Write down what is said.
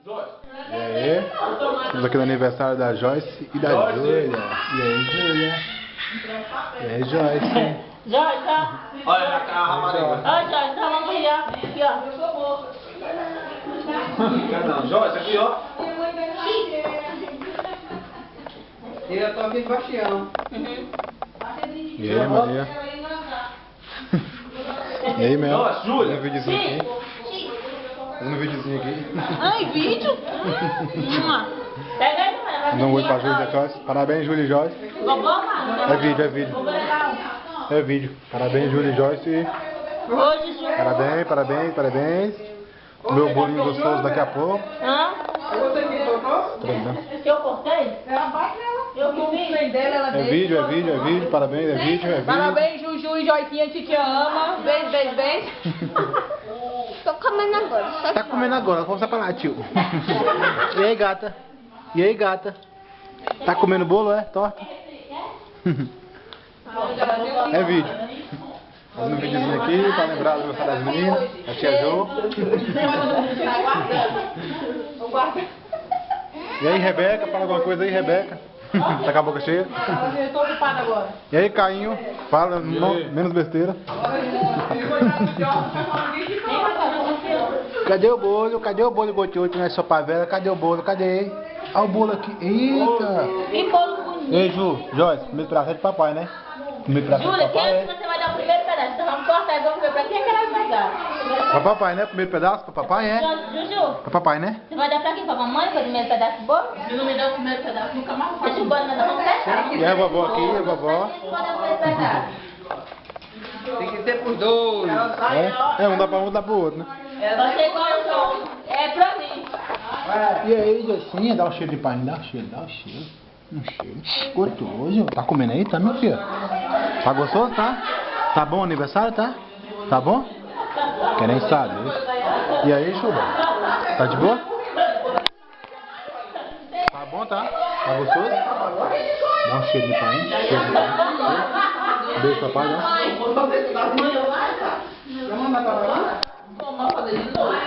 E aí? Estamos aqui no aniversário da Joyce e da Júlia. E aí, Júlia? E aí, Joyce? Joyce, ó. Olha na cara, rapariga. Olha, Joyce, tá vamos aqui, ó. Aqui, ó. Não, Joyce, aqui, ó. Eu tô aqui Bastião. E aí, Maria? E aí, Mel? Joyce, Júlia. Fazendo um videozinho aqui. Fazendo um videozinho aqui. Ai, vídeo? Pega aí, mano. Dá um oi pra Júlia e Joyce. Parabéns, Júlia e Joyce. Vovó, mano. É vídeo, é vídeo. É vídeo. Parabéns, Júlia e Joyce. Hoje, Júlia. Parabéns, parabéns, parabéns. Meu bolinho gostoso daqui a pouco. Hã? Você que cortou? Eu cortei? Ela bate nela. Eu que vi. Dela, ela É deixa. vídeo, é vídeo, é vídeo. Parabéns, é vídeo, é vídeo. Parabéns, Juju e Joiquinha, a gente te ama. Beijo, beijo, beijo. Tô comendo agora. Tá comendo agora, vamos pra lá, tio. E aí, gata? E aí, gata? Tá comendo bolo, é? Torta? É vídeo. Fazendo um videozinho aqui pra lembrar do aniversário das meninas. A tia Jo. E aí, Rebeca? Fala alguma coisa aí, Rebeca. Tá com a boca cheia? Eu tô ocupada agora. E aí, Cainho? Fala menos besteira. Cadê o bolo? Cadê o bolo gostoso? Não é só pra vela? Cadê o bolo? Cadê? Olha o bolo aqui. Eita! Que bolo bonito. Ei, Ju, Joyce, primeiro pedaço é de papai, né? Primeiro pedaço é Júlia, de quem papai, é que você vai dar o primeiro pedaço? Então vamos cortar e vamos ver pra quem que ela vai dar. Pra papai, né? Primeiro pedaço pra papai, é? Juju, Pra papai, né? você vai dar pra quem? Pra mamãe? Pra o primeiro pedaço do bolo? Se não me der o primeiro pedaço, nunca mais vou. Deixa o bolo na mão dela. E a vovó aqui, a vovó. Quem pode dar o primeiro pedaço? Tem que ser por dois. É, um dá pra um, outro dá pro outro, né? Você igual o João. É pra mim. E aí, Joycinha, dá o cheiro de pai, dá o cheiro, dá o cheiro. Um cheiro gostoso. Tá comendo aí, tá, meu filho? Tá gostoso, tá? Tá bom o aniversário, tá? Tá bom? Querem saber. E aí, Chuba? Tá de boa? Tá bom, tá? Tá gostoso? Dá um cheiro de pai, hein? Cheiro de pai. Beijo, papai, né? Vamos mandar pra lá? Vamos fazer de novo.